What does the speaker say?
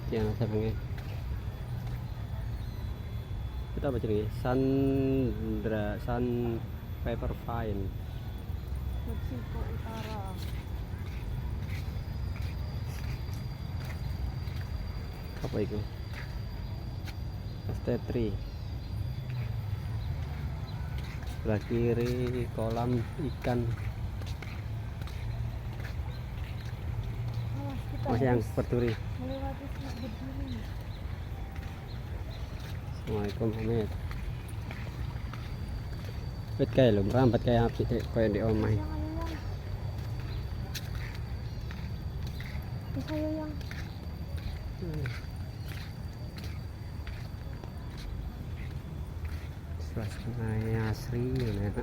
yang jenenge. Itu apa jenenge? Sandpaper Vine. Meksiko Utara. Apa itu? ST3. Sebelah kiri kolam ikan. Awas, kita Mas yang harus berduri. melewati selat berduri. Assalamualaikum Hamid. Wit kayak lho, merambat kayak api kayak di omah. Yang ayo yang. Bisa ayo yang. Suasana asri ya.